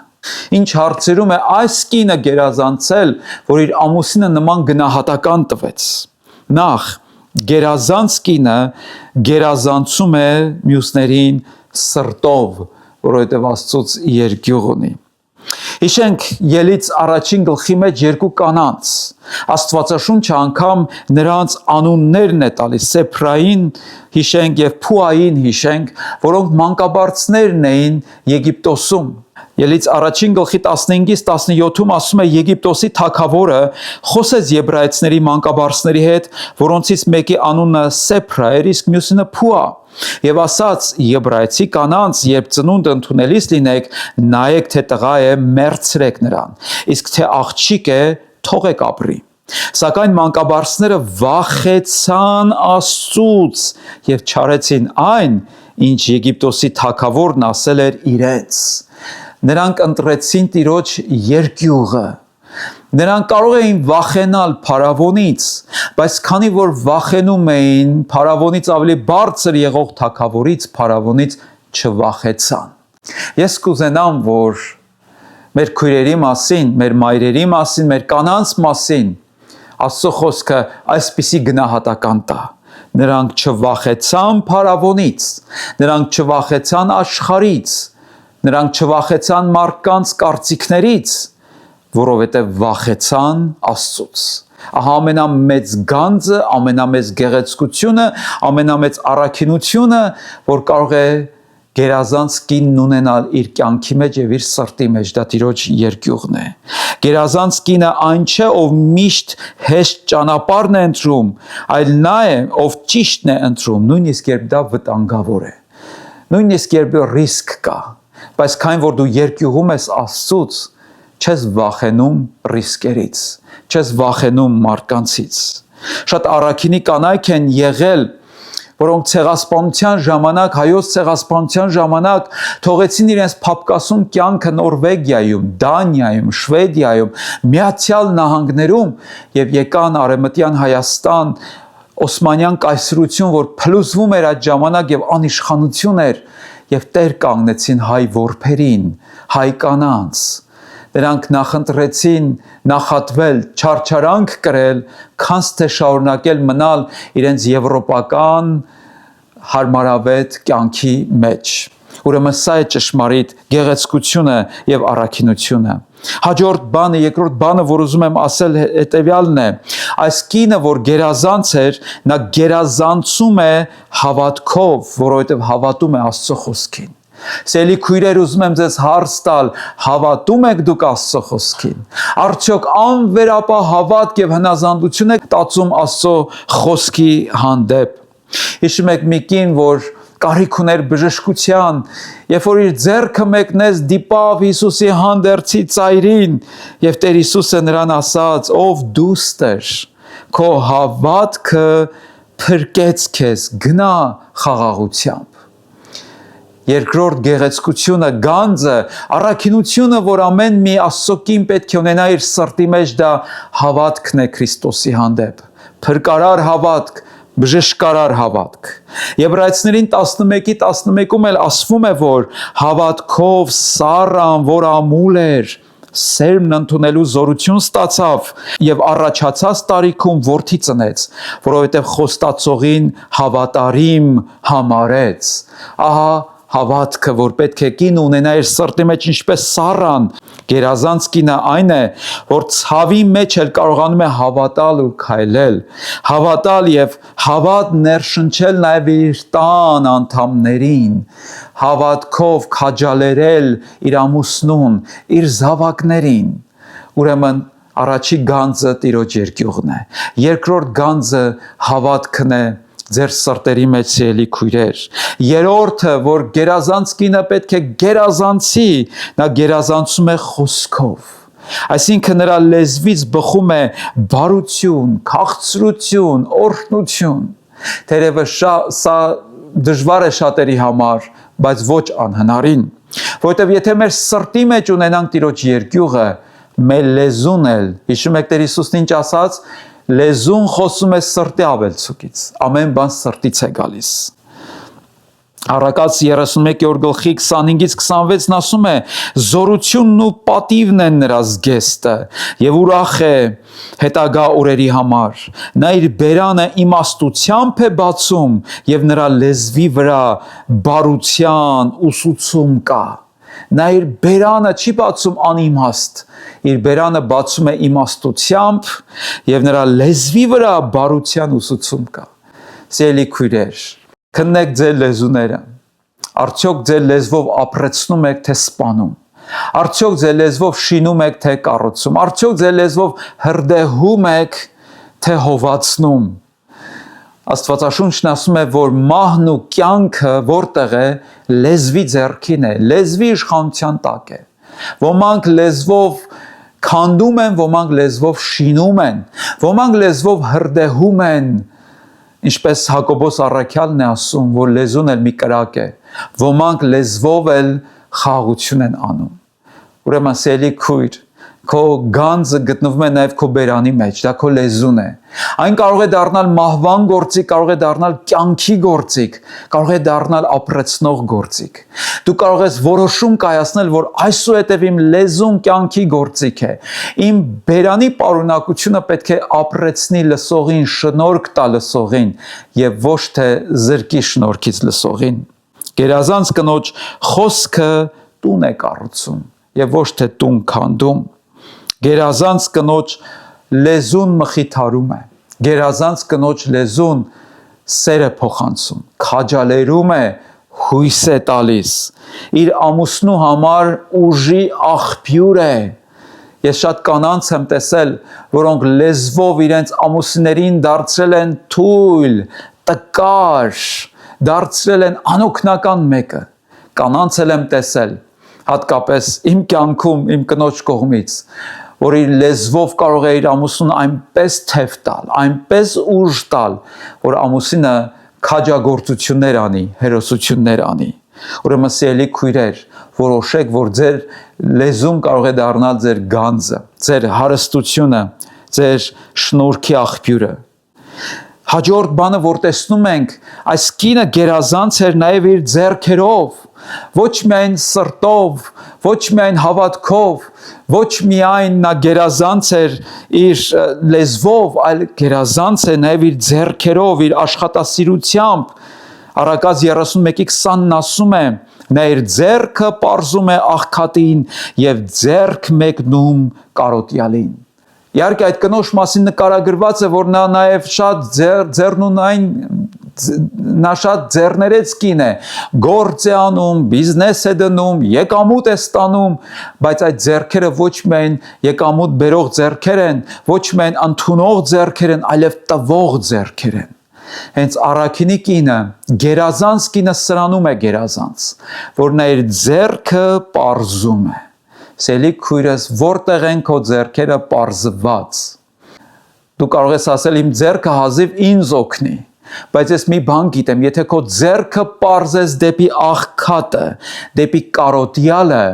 Ինչ հարցերում է այս կինը գերազանցել, որ իր ամուսինը նման գնահատական տվեց։ Նախ, գերազանց կինը գերազանցում է մյուսներին սրտով, որովհետև Աստծոց երկյուղ ունի։ Հիշենք Ելից առաջին գլխի մեջ երկու կանանց, Աստվածաշունչը անգամ նրանց անուններն է տալիս, Սեփրային հիշենք եւ Փուային հիշենք, որոնք մանկաբարձներն էին Եգիպտոսում։ Ելից առաջին գլխի 15-ից 17-ում ասում է Եգիպտոսի թագավորը խոսեց եբրայեցիների մանկաբարձների հետ, որոնցից մեկի անունը Սեփրա էր, իսկ մյուսինը Փուա։ Եվ ասաց եբրայեցի կանանց, երբ ծնունդ ընդունելիս լինեք, նայեք թե տղա է, մերցրեք նրան, իսկ թե աղջիկ է, թողեք ապրի։ Սակայն մանկաբարձները վախեցան Աստծուց եւ չարեցին այն, ինչ Եգիպտոսի թագավորն ասել էր իրենց։ Նրանք ընտրեցին Տիրոջ երկյուղը։ Նրանք կարող էին վախենալ փարավոնից, բայց քանի որ վախենում էին փարավոնից ավելի բարձր եղող թագավորից, փարավոնից չվախեցան։ Ես կուզենամ, որ մեր քույրերի մասին, մեր մայրերի մասին, մեր կանանց մասին Աստծո խոսքը այսպիսի գնահատական տա։ Նրանք չվախեցան փարավոնից, նրանք չվախեցան աշխարհից, նրանք չվախեցան մարդկանց կարծիքներից, որովհետև վախեցան Աստծուց։ Ահա ամենամեծ գանձը, ամենամեծ գեղեցկությունը, ամենամեծ առաքինությունը, որ կարող է գերազանց կինն ունենալ իր կյանքի մեջ եւ իր սրտի մեջ, դա Տիրոջ երկյուղն է։ Գերազանց կինը այն չէ, ով միշտ հեշտ ճանապարհն է ընտրում, այլ նա է, ով ճիշտն է ընտրում, նույնիսկ երբ դա վտանգավոր է, նույնիսկ երբ ռիսկ կա, բայց քանի որ դու երկյուղում ես Աստծուց, չես վախենում ռիսկերից, չես վախենում մարդկանցից։ Շատ առաքինի կանայք են եղել, որոնք ցեղասպանության ժամանակ, հայոց ցեղասպանության ժամանակ թողեցին իրենց փափկասուն կյանքը Նորվեգիայում, Դանիայում, Շվեդիայում, Միացյալ Նահանգներում եւ եկան Արևմտյան Հայաստան, Օսմանյան կայսրություն, որ փլուզվում էր այդ ժամանակ եւ անիշխանություն էր, եւ տեր կանգնեցին հայ որբերին, հայ կանանց։ նրանք նախընտրեցին նախատվել, չարչարանք կրել, քանց թե շարունակել մնալ իրենց եվրոպական հարմարավետ կյանքի մեջ։ Ուրեմն սա է ճշմարիտ գեղեցկությունը եւ առաքինությունը։ Հաջորդ բանը, երկրորդ բանը, որ ուզում եմ ասել, հետեւյալն է. այս կինը, որ գերազանց էր, նա գերազանցում է հավատքով, որովհետեւ հավատում է Աստծո խոսքին։ Սելի քույրեր, ուզում եմ ձեզ հարց տալ, հավատում եք դուք Աստծո խոսքին։ Արդյոք անվերապահ հավատք եւ հնազանդություն եք տածում Աստծո խոսքի հանդեպ։ Հիշում եք մի կին, որ կարիք ուներ բժշկության, երբ որ իր ձեռքը մեկնեց դիպավ Հիսուսի հանդերձի ծայրին, եւ Տեր Հիսուսը նրան ասաց. ով դուստր, քո հավատքը փրկեց քեզ, գնա խաղաղությամբ։ Երկրորդ գեղեցկությունը, գանձը, առաքինությունը, որ ամեն մի Աստծո կին պետք է ունենա իր սրտի մեջ, դա հավատքն է Քրիստոսի հանդեպ, փրկարար հավատք, բժշկարար հավատք։ Եբրայեցիներին 11:11-ում էլ ասվում է, որ հավատքով Սառան, որ ամուլ էր, սերմն ընդունելու զորություն ստացավ եւ առաջացած տարիքում որդի ծնեց, որովհետեւ խոստացողին հավատարիմ համարեց։ Ահա հավատքը, որ պետք է կինը ունենա իր սրտի մեջ, ինչպես Սառան, գերազանց կինը այն է, որ ցավի մեջ էլ կարողանում է հավատալ ու քայլել, հավատալ եւ հավատ ներշնչել նաեւ իր տան անդամներին, հավատքով քաջալերել իր ամուսնուն, իր զավակներին։ Ուրեմն առաջի գանձը Տիրոջ երկյուղն է, երկրորդ գանձը հավատքն է ձեր սրտերի մեջ, սիրելի քույրեր։ Երրորդը, որ գերազանց կինը պետք է գերազանցի, նա գերազանցում է խոսքով։ Այսինքն նրա լեզվից բխում է բարություն, քաղցրություն, օրհնություն։ Թերևս սա դժվար է շատերի համար, բայց ոչ անհնարին, որովհետև եթե մեր սրտի մեջ ունենանք Տիրոջ երկյուղը, մեր լեզուն էլ, հիշում եք Տեր Հիսուսն ինչ ասաց, լեզուն խոսում է սրտի ավելցուկից, ամեն բան սրտից է գալիս։ Առակաց 31:25-26 ասում է. զորությունն ու պատիվն են նրա զգեստը եւ ուրախ է հետագա օրերի համար։ Նա իր բերանը իմաստությամբ է բացում եւ նրա լեզվի վրա բարության ուսուցում կա։ Նա իր բերանը չի բացում անիմաստ, իր բերանը բացում է իմաստությամբ եւ նրա լեզվի վրա բարության ուսուցում կա։ Սիրելի քույրեր, քննեք ձեր լեզուները։ Արդյոք ձեր լեզվով ապրեցնում եք, թե սպանում։ Արդյոք ձեր լեզվով շինում եք, թե կառուցում։ Արդյոք ձեր լեզվով հրդեհում եք, թե հովացնում։ Աստվածաշունչն ասում է, որ մահն ու կյանքը որտեղ է, լեզվի ձեռքին է, լեզվի իշխանության տակ է։ Ոմանք լեզվով քանդում են, ոմանք լեզվով շինում են, ոմանք լեզվով հրդեհում են, ինչպես Հակոբոս առաքյալն է ասում, որ լեզուն էլ մի կրակ է, ոմանք լեզվով էլ խաղաղություն են անում։ Ուրեմն սիրելի քույր, քո գանձը գտնվում է նաև քո բերանի մեջ, դա քո լեզուն է։ Այն կարող է դառնալ մահվան գործիք, կարող է դառնալ կյանքի գործիք, կարող է դառնալ ապրեցնող գործիք։ Դու կարող ես որոշում կայացնել, որ այսուհետև իմ լեզուն կյանքի գործիք է։ Իմ բերանի պարունակությունը պետք է ապրեցնի լսողին, շնորհք տա լսողին եւ ոչ թե զրկի շնորհքից լսողին։ Գերազանց կնոջ խոսքը տուն է կառուցում եւ ոչ թե տուն քանդում։ Գերազանց կնոջ լեզուն մխիթարում է, գերազանց կնոջ լեզուն սեր է փոխանցում, քաջալերում է, հույս է տալիս, իր ամուսնու համար ուժի աղբյուր է։ Ես շատ կանանց եմ տեսել, որոնք լեզվով իրենց ամուսիններին դարձրել են թույլ, տկար, դարձրել են անօգնական մեկը։ Կանանց եմ տեսել, հատկապես իմ կյանքում, իմ կնոջ կողմից, որ իր լեզվով կարող է իր ամուսնուն այնպես թև տալ, այնպես ուժ տալ, որ ամուսինը քաջագործություններ անի, հերոսություններ անի։ Ուրեմն սիրելի քույրեր, որոշեք, որ ձեր լեզուն կարող է դառնալ ձեր գանձը, ձեր հարստությունը, ձեր շնորհքի աղբյուրը։ Հաջորդ բանը, որ տեսնում ենք, այս կինը գերազանց էր նաև իր ձեռքերով, ոչ միայն սրտով, ոչ միայն հավատքով, ոչ միայն նա գերազանց էր իր լեզվով, այլ գերազանց է նաև իր ձեռքերով, իր աշխատասիրությամբ։ Առակաց 31:20-ն ասում է. նա իր ձեռքը պարզում է աղքատին եւ ձեռք մեկնում կարոտյալին։ Իհարկե այդ կնոջ մասին նկարագրված է, որ նա նաև շատ ձեռնունայն նա շատ ձեռներեց կին է, գործ է անում, բիզնես է դնում, եկամուտ է ստանում, բայց այդ ձեռքերը ոչ միայն եկամուտ բերող ձեռքեր են, ոչ միայն ընդունող ձեռքեր են, այլև տվող ձեռքեր են։ Հենց Առաքինի կինը, գերազանց կինը սրանում է գերազանց, որ նա իր ձեռքը պարզում է։ Սելի քույրս, որտեղ են քո ձեռքերը պարզված։ Դու կարող ես ասել իմ ձեռքը հազիվ ինձ օգնի, բայց ես մի բան գիտեմ, եթե քո ձեռքը պարզես դեպի աղքատը, դեպի կարոտյալը,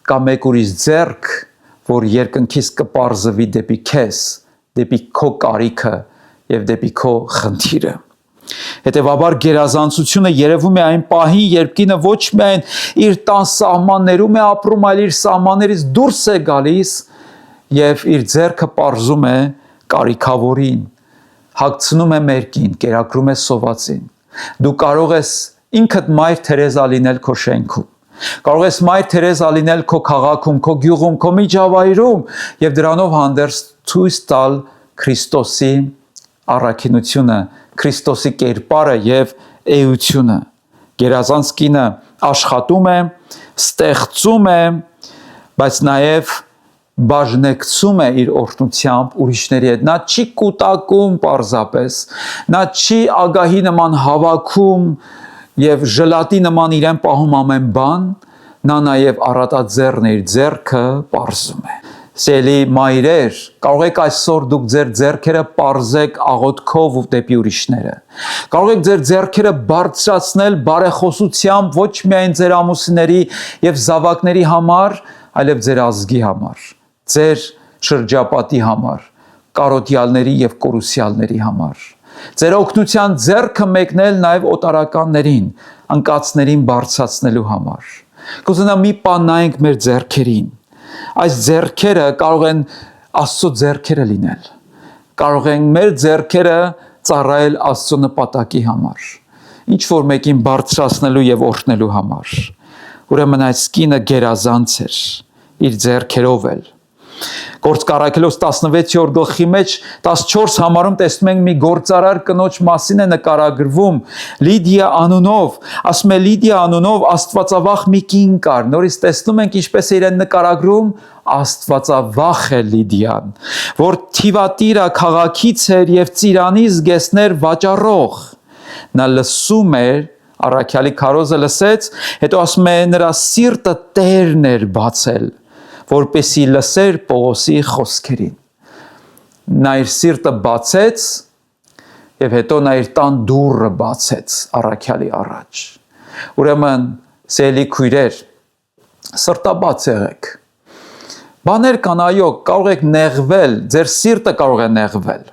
կա մեկ ուրիշ ձեռք, որ երկնքից կպարզվի դեպի քեզ, դեպի քո կարիքը եւ դեպի քո խնդիրը։ Հետևաբար գերազանցությունը երևում է այն պահին, երբ կինը ոչ միայն իր տան սահմաններում է ապրում, այլ իր սահմաններից դուրս է գալիս եւ իր ձեռքը պարզում է կարիքավորին, հագցնում է մերկին, կերակրում է սովածին։ Դու կարող ես ինքդ Մայր Թերեզա լինել քո շենքում, կարող ես Մայր Թերեզա լինել քո քաղաքում, քո գյուղում, քո միջավայրում եւ դրանով հանդերձ ցույց տալ Քրիստոսի առաքինությունը, Քրիստոսի կերպարը եւ էությունը։ Գերազանց կինը աշխատում է, ստեղծում է, բայց նաեւ բաժնեկցում է իր օրհնությամբ ուրիշների հետ։ Նա չի կուտակում պարզապես, նա չի ագահի նման հավաքում եւ ժլատի նման իրեն պահում ամեն բան, նա նաեւ առատաձեռն է, իր ձեռքը պարզում է։ Սելի մայրեր, կարող եք այսօր դուք ձեր ձեռքերը պարզեք աղոթքով ու դեպի ուրիշները։ Կարող եք ձեր ձեռքերը բարձրացնել բարեխոսությամբ ոչ միայն ձեր ամուսինների եւ զավակների համար, այլև ձեր ազգի համար, ձեր շրջապատի համար, կարոտյալների եւ կորուսյալների համար։ Ձեր օգնության ձեռքը մեկնել նաեւ օտարականներին, անկացներին բարձրացնելու համար։ Կուզենամ մի բան նայենք մեր ձեռքերին։ Այս ձեռքերը կարող են Աստծո ձեռքերը լինել, կարող են մեր ձեռքերը ծառայել Աստծո նպատակի համար, ինչ որ մեկին բարձրացնելու եւ օրհնելու համար։ Ուրեմն այս կինը գերազանց էր, իր ձեռքերով էլ։ Գործք առաքելոց 16-րդ գլխի մեջ 14 համարում տեսնում ենք մի գործարար կնոջ մասին է նկարագրվում Լիդիա անունով, ասում է Լիդիա անունով աստվածավախ մի կին կար, նորից տեսնում ենք ինչպես է իրեն նկարագրում աստվածավախ է Լիդիան, որ Թիվատիրա քաղաքից էր եւ Ծիրանի զգեստներ վաճառող, նա լսում էր, առաքյալի քարոզը լսեց, հետո ասում է նրա սիրտը Տերն էր բացել, որպեսի լսեր Պողոսի խոսքերին։ Նա իր սիրտը բացեց եւ հետո նա իր տան դուռը բացեց առաքյալի առաջ։ Ուրեմն սելի քույրեր, սրտաբաց եղեք։ Բաներ կան, այո, կարող եք նեղվել, ձեր սիրտը կարող է նեղվել,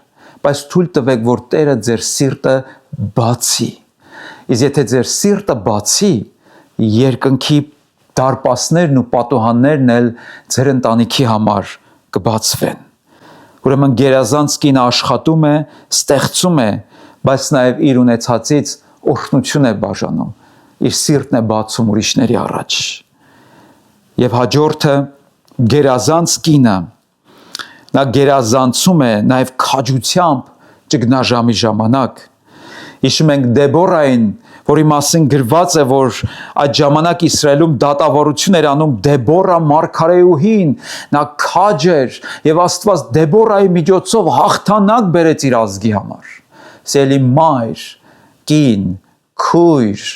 բայց թույլ տվեք, որ Տերը ձեր սիրտը բացի։ Իսկ եթե ձեր սիրտը բացի, երկնքի դարպասներն ու պատուհաններն էլ ձեր ընտանիքի համար կբացվեն։ Ուրեմն գերազանց կինը աշխատում է, ստեղծում է, բայց նաև իր ունեցածից օրհնություն է բաժանում, իր սիրտն է բացում ուրիշների առաջ։ Եվ հաջորդը գերազանց կինը, նա գերազանցում է նաև քաջությամբ ճգնաժամի ժամանակ։ Հիշում ենք Դեբորային, որի մասին գրված է, որ այդ ժամանակ Իսրայելում դատավորություն էր անում Դեբորա մարգարեուհին, նա քաջ էր եւ Աստված Դեբորայի միջոցով հաղթանակ բերեց իր ազգի համար։ Սելի մայր, կին, քույր,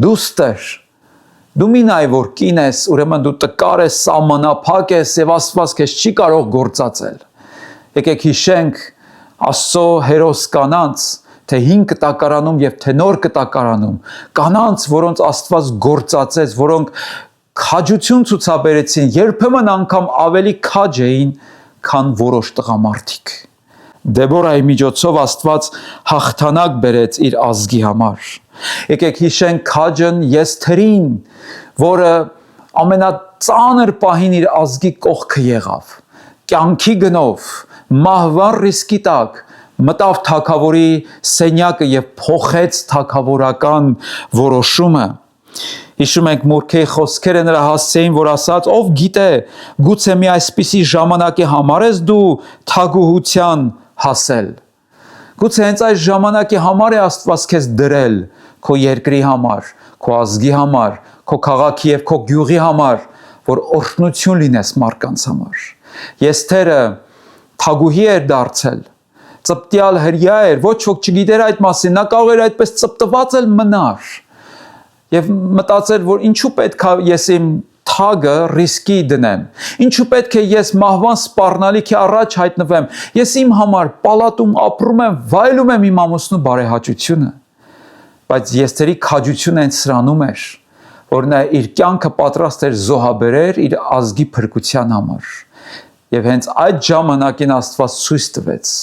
դուստր, դու մի նայ որ կին ես, ուրեմն դու տկար ես, սահմանափակ ես եւ Աստված քեզ չի կարող գործածել։ Եկեք հիշենք Աստծո հերոս կանանց, թե 5 կտակարանում եւ թե նոր կտակարանում, կանանց, որոնց Աստված գործածեց, որոնք քաջություն ցուցաբերեցին, երբեմն անգամ ավելի քաջ էին, քան որոշ տղամարդիկ։ Դեբորայի միջոցով Աստված հաղթանակ բերեց իր ազգի համար։ Եկեք հիշենք քաջն Եսթերին, որը ամենածանր պահին իր ազգի կողքը եղավ։ Կյանքի գնով, մահվան ռիսկի տակ մտավ թագավորի սենյակը եւ փոխեց թագավորական որոշումը։ Հիշում ենք Մուրքեի խոսքերը նրա հասցեին, որ ասաց. ով գիտե, գուցե մի այսպիսի ժամանակի համար ես դու թագուհության հասել։ Գուցե հենց այս ժամանակի համար է Աստված քեզ դրել քո երկրի համար, քո ազգի համար, քո քաղաքի եւ քո գյուղի համար, որ օրհնություն լինես մարդկանց համար։ Եսթերը թագուհի էր դարձել, ծպտյալ հրյա էր, ոչ ոք չգիտեր այդ մասին, նա կարող էր այդպես ծպտված էլ մնար։ Եվ մտածել, որ ինչու պետք է ես իմ թագը ռիսկի դնեմ, ինչու պետք է ես մահվան սպառնալիքի առաջ հայտնվեմ, ես իմ համար պալատում ապրում եմ, վայելում եմ իմ ամուսնու բարեհաճությունը, բայց Եսթերի քաջությունը հենց սրանում էր, որ նա իր կյանքը պատրաստ էր զոհաբերել իր ազգի փրկության համար, եւ հենց այդ ժամանակին Աստված ցույց տվեց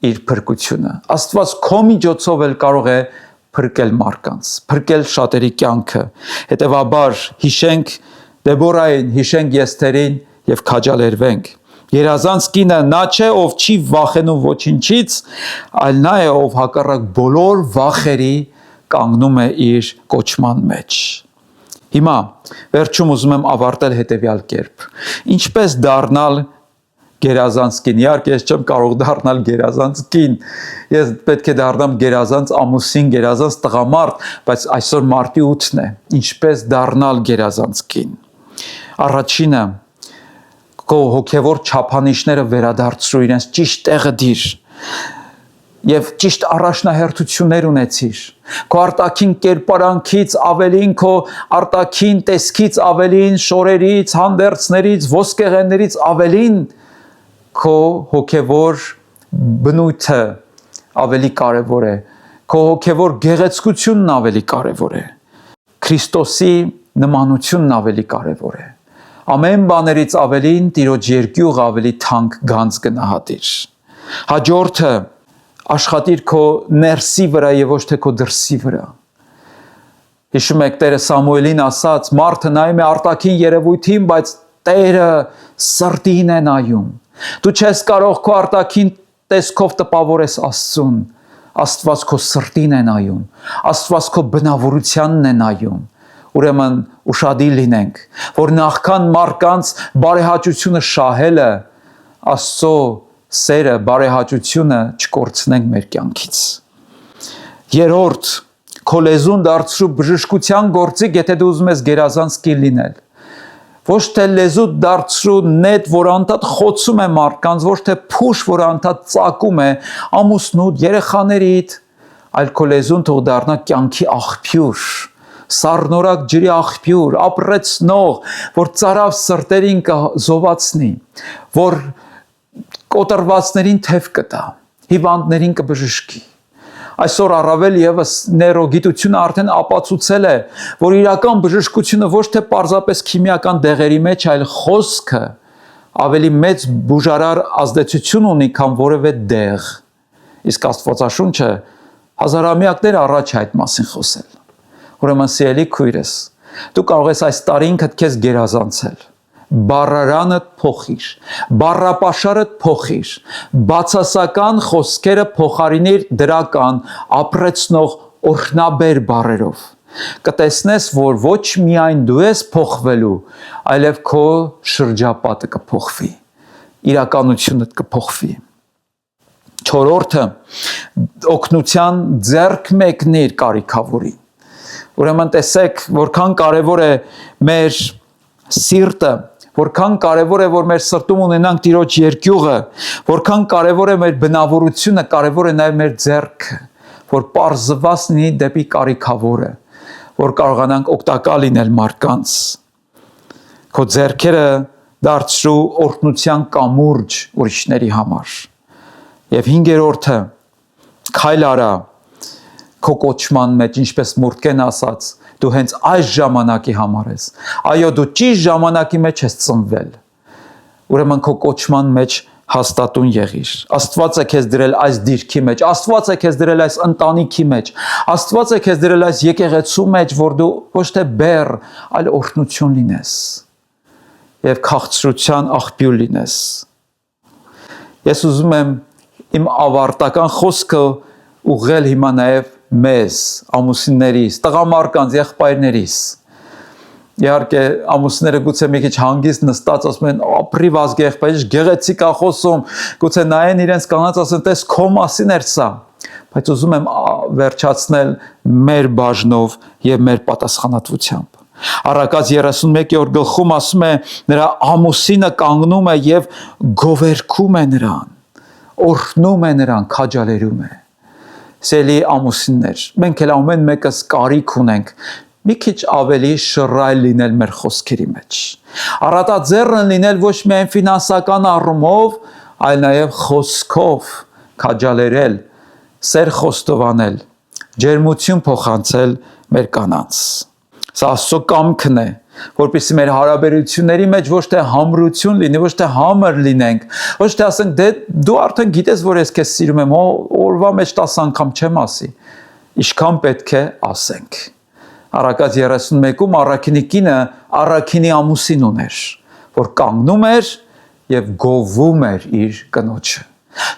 իր փրկությունը։ Աստված քո միջոցով էլ կարող է փրկել մարդկանց, փրկել շատերի կյանքը։ Հետևաբար հիշենք Դեբորային, հիշենք Եսթերին եւ քաջալերվենք։ Երազանց կինը նա չէ, ով չի վախենում ոչինչից, այլ նա է, ով հակառակ բոլոր վախերի կանգնում է իր կոչման մեջ։ Հիմա վերջում ուզում եմ ավարտել հետեւյալ կերպ. ինչպես դառնալ գերազանց կին։ Իհարկե ես չեմ կարող դառնալ գերազանց կին, ես պետք է դառնամ գերազանց ամուսին, գերազանց տղամարդ, բայց այսօր մարտի 8-ն է, ինչպես դառնալ գերազանց կին։ Առաջինը, քո հոգևոր չափանիշները վերադարձրու իրենց ճիշտ տեղը դիր եւ ճիշտ առաջնահերթություններ ունեցիր։ Քո արտաքին կերպարանքից ավելին, քո արտաքին տեսքից ավելին, շորերից, հանդերձներից, ոսկեղեններից ավելին քո հոգևոր բնույթը ավելի կարևոր է, քո հոգևոր գեղեցկությունն ավելի կարևոր է, Քրիստոսի նմանությունն ավելի կարևոր է։ Ամեն բաներից ավելին Տիրոջ երկյուղը ավելի թանկ գանձ գնահատիր։ Հաջորդը աշխատիր քո ներսի վրա եւ ոչ թե քո դրսի վրա։ Հիշում եք Տերը Սամուելին ասաց. մարդը նայում է արտաքին երևույթին, բայց Տերը սրտին է նայում։ Դու չես կարող քո արտաքին տեսքով տպավորես Աստծուն, Աստված քո սրտին է նայում, Աստված քո բնավորությանն է նայում։ Ուրեմն ուշադիր լինենք, որ նախքան մարդկանց բարեհաճությունը շահելը, Աստծո սերը, բարեհաճությունը չկորցնենք մեր կյանքից։ Երրորդ, քո լեզուն դարձրու բժշկության գործիք, եթե դու ուզում ես գերազանց կին լինել։ Ոչ թե լեզու դարձրու նետ, որ անդադ խոցում է մարդկանց, ոչ թե փուշ, որ անդադ ծակում է ամուսնուդ, երեխաներիդ, այլ քո լեզուն թող դառնա կյանքի աղբյուր, սառնորակ ջրի աղբյուր, ապրեցնող, որ ծարավ սրտերին կզովացնի, որ կոտրվածներին թև կտա, հիվանդներին կբժշկի։ Այսօր առավել եւս նեյրոգիտությունը արդեն ապացուցել է, որ իրական բժշկությունը ոչ թե պարզապես քիմիական դեղերի մեջ, այլ խոսքը ավելի մեծ բուժարար ազդեցություն ունի, քան որևէ դեղ։ Իսկ Աստվածաշունչը հազարամյակներ առաջ է այդ մասին խոսել։ Ուրեմն սիրելի քույրս, դու կարող ես այս տարինքդ քեզ գերազանցել, բառարանդ փոխիր, բառապաշարդ փոխիր, բացասական խոսքերը փոխարինիր դրական, ապրեցնող, օրհնաբեր բառերով։ Կտեսնես, որ ոչ միայն դու ես փոխվելու, այլև քո շրջապատը կփոխվի, իրականությունդ կփոխվի։ Չորրորդը, օգնության ձեռք մեկնիր կարիքավորին։ Ուրեմն տեսեք, որքան կարևոր է մեր սիրտը, որքան կարևոր է, որ մեր սրտում ունենանք Տիրոջ երկյուղը, որքան կարևոր է մեր բնավորությունը, կարևոր է նաև մեր ձեռքը, որ պարզված լինի դեպի կարիքավորը, որ կարողանանք օգտակար լինել մարդկանց։ Քո ձեռքերը դարձրու օրհնության կամուրջ ուրիշների համար։ Եվ հինգերորդը, քայլ արա քո կոչման մեջ, ինչպես Մուրքեն ասաց, դու հենց այս ժամանակի համար ես։ Այո, դու ճիշտ ժամանակի մեջ ես ծնվել։ Ուրեմն քո կոչման մեջ հաստատուն եղիր։ Աստված է քեզ դրել այս դիրքի մեջ, Աստված է քեզ դրել այս ընտանիքի մեջ, Աստված է քեզ դրել այս եկեղեցու մեջ, որ դու ոչ թե բեռ, այլ օրհնություն լինես եւ քաղցրության աղբյուր լինես։ Ես ուզում եմ իմ ավարտական խոսքը ուղղել հիմա նաեւ մեզ, ամուսիններիս, տղամարդկանց, եղբայրներիս։ Իհարկե ամուսինները գուցե մի քիչ հանգիստ նստած ասում են ապրիվ ազգեղբայր գեղեցիկ է խոսում, գուցե նայեն իրենց կանանց ասեն տես քո մասին էր սա, բայց ուզում եմ վերջացնել մեր բաժնով եւ մեր պատասխանատվությամբ։ Առակաց 31-րդ գլխում ասում է նրա ամուսինը կանգնում է եւ գովերքում է նրան, օրհնում է նրան, քաջալերում է։ Սիրելի ամուսիններ, մենք էլ ամեն մեկս կարիք ունենք մի քիչ ավելի շռայլ լինել մեր խոսքերի մեջ։ Առատաձեռն լինել ոչ միայն ֆինանսական առումով, այլ նաև խոսքով քաջալերել, սեր խոստովանել, ջերմություն փոխանցել մեր կանանց։ Սա Աստծո կամքն է, որպեսզի մեր հարաբերությունների մեջ ոչ թե համրություն լինի, ոչ թե համր լինենք, ոչ թե ասենք դե դու արդեն գիտես, որ ես քեզ սիրում եմ, օրվա մեջ 10 անգամ չեմ ասի։ Ինչքան պետք է ասենք։ Առակաց 31-ում Առաքինի կինը Առաքինի ամուսին ուներ, որ կանգնում էր եւ գովում էր իր կնոջը։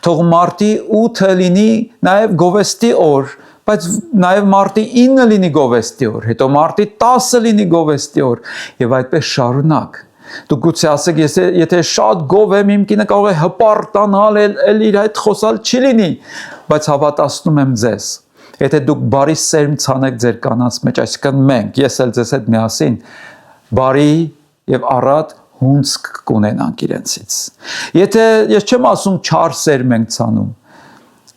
Թող մարտի 8-ը լինի նաեւ գովեստի օր, բայց նաեւ մարտի 9-ը լինի գովեստի օր, հետո մարտի 10-ը լինի գովեստի օր եւ այդպես շարունակ։ Դուք գուցե ասեք, եթե շատ գով եմ, իմ կինը կարող է հպարտանալ, էլ իր հետ խոսալ չի լինի, բայց հավատացնում եմ ձեզ, եթե դուք բարի սերմ ցանեք ձեր կանանց մեջ, այսինքն մենք, ես էլ ձեզ հետ միասին, բարի եւ առատ հունձք կունենանք իրենցից։ Եթե ես չեմ ասում չար սերմ ենք ցանում,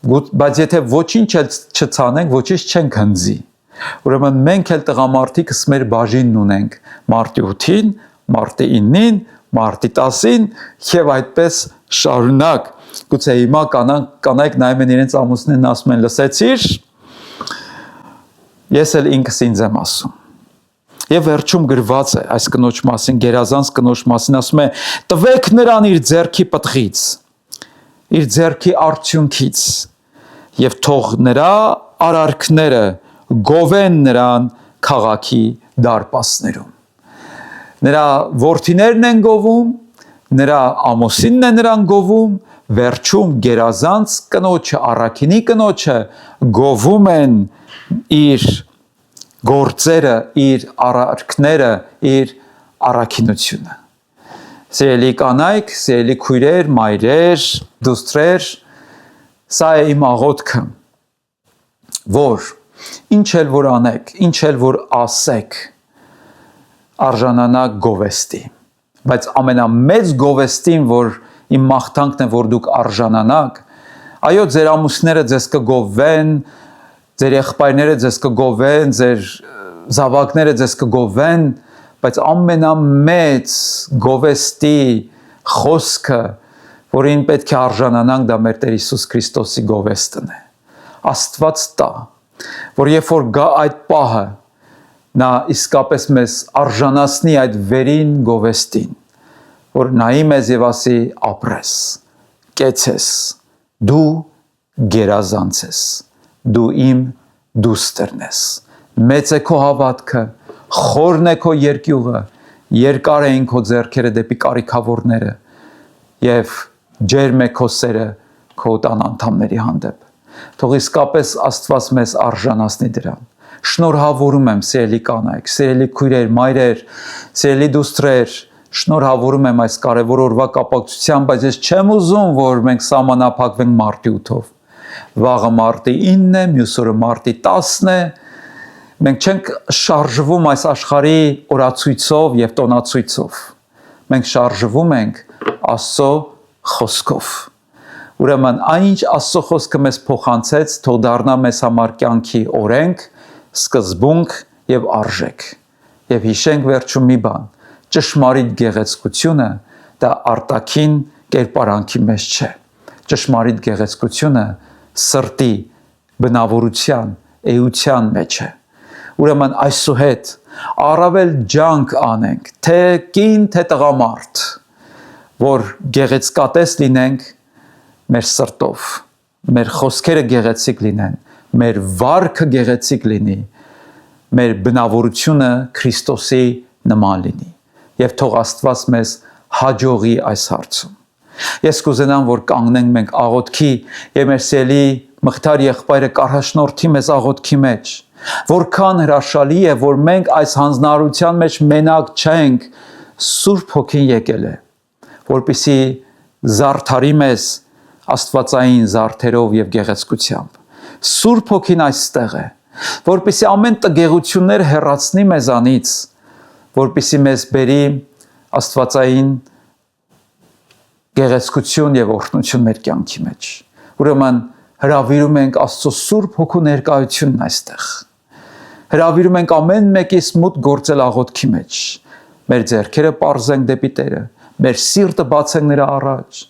բայց եթե ոչինչ չցանենք, ոչինչ չենք հնձի։ Ուրեմն մենք էլ տղամարդիկս մեր բաժինն ունենք մարտի 8-ին, մարտի 9-ին, մարտի 10-ին եւ այդպես շարունակ։ Գուցե հիմա կանայք նայում են իրենց ամուսնին ասում են լսեցիր, ես էլ ինքս ինձ եմ ասում։ Եվ վերջում գրված է այս կնոջ մասին, գերազանց կնոջ մասին ասում է. տվեք նրան իր ձեռքի պտղից, իր ձեռքի արդյունքից, եւ թող նրա արարքները գովեն նրան քաղաքի դարպասներում։ Նրա որդիներն են գովում, նրա ամուսինն է նրան գովում, վերջում գերազանց կնոջը, Առաքինի կնոջը գովում են իր գործերը, իր արարքները, իր առաքինությունը։ Սիրելի կանայք, սիրելի քույրեր, մայրեր, դուստրեր, սա է իմ աղոթքը, որ ինչ էլ որ անեք, ինչ էլ որ ասեք, արժանանա գովեստի, բայց ամենամեծ գովեստին, որ իմ մաղթանքն է, որ դուք արժանանաք, այո, ձեր ամուսները ձեզ կգովեն, ձեր եղբայրները ձեզ կգովեն, ձեր զավակները ձեզ կգովեն, բայց ամենամեծ գովեստի խոսքը, որին պետք է արժանանանք, դա մեր Տեր Հիսուս Քրիստոսի գովեստն է։ Աստված տա, որ երբ որ գա այդ պահը, նա իսկապես մեզ արժանացնի այդ վերին գովեստին, որ նայի մեզ եւ ասի ապրես, կեցես, դու գերազանց ես, դու իմ դուստերն ես, մեծ է քո հավատքը, խորն է քո երկյուղը, երկար էին քո ձեռքերը դեպի կարիքավորները եւ ջերմ է քո սերը քո տան անդամների հանդեպ։ Թող իսկապես Աստված մեզ արժանացնի դրան։ Շնորհավորում եմ սիրելի կանայք, սիրելի քույրեր, մայրեր, սիրելի դուստրեր, շնորհավորում եմ այս կարևոր օրվա կապակցությամբ, բայց ես չեմ ուզում, որ մենք սահմանափակվենք մարտի 8-ով։ Վաղը մարտի 9-ն է, մյուս օրը մարտի 10-ն է։ Մենք չենք շարժվում այս աշխարհի օրացույցով եւ տոնացույցով։ Մենք շարժվում ենք Աստծո խոսքով։ Ուրեմն այնինչ Աստծո խոսքը մեզ փոխանցեց, թող դառնա մեզ համար կյանքի օրենք, սկզբունք եւ արժեք։ Եվ հիշենք վերջում մի բան. ճշմարիտ գեղեցկությունը դա արտաքին կերպարանքի մեջ չէ։ Ճշմարիտ գեղեցկությունը սրտի բնավորության, էության մեջ է։ Ուրեմն այսուհետ առավել ջանք անենք, թե կին, թե տղամարդ, որ գեղեցկատես լինենք մեր սրտով, մեր խոսքերը գեղեցիկ լինեն, մեր վարքը գեղեցիկ լինի, մեր բնավորությունը Քրիստոսի նման լինի։ Եվ թող Աստված մեզ հաջողի այս հարցում։ Ես կուզենամ, որ կանգնենք մենք աղոթքի եւ մեր սիրելի մղթար եղբայրը կառաջնորդի մեզ աղոթքի մեջ, որքան հրաշալի է, որ մենք այս հանձնարարության մեջ մենակ չենք, Սուրբ Հոգին եկել է, որպեսզի զարդարի մեզ աստվածային զարդերով եւ գեղեցկությամբ։ Սուրբ Հոգին այստեղ է, որպեսզի ամեն տգեղություններ հեռացնի մեզանից, որպեսզի մեզ բերի աստվածային գեղեցկություն եւ օրհնություն մեր կյանքի մեջ։ Ուրեմն հրավիրում ենք Աստծո Սուրբ Հոգու ներկայությունն այստեղ։ Հրավիրում ենք ամեն մեկիս մուտք գործել աղոթքի մեջ։ Մեր ձեռքերը պարզենք դեպի Տերը, մեր սիրտը բացենք նրա առաջ,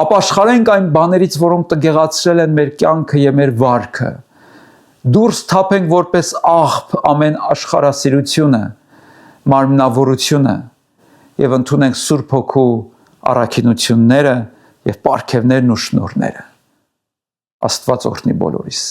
ապաշխարենք այն բաներից, որոնք տգեղացրել են մեր կյանքը եւ մեր վարքը։ Դուրս թափենք որպես աղբ ամեն աշխարհասիրությունը, մարմնավորությունը եւ ընդունենք Սուրբ Հոգու առաքինությունները եւ պարգևներն ու շնորհները։ Աստված օրհնի բոլորիս։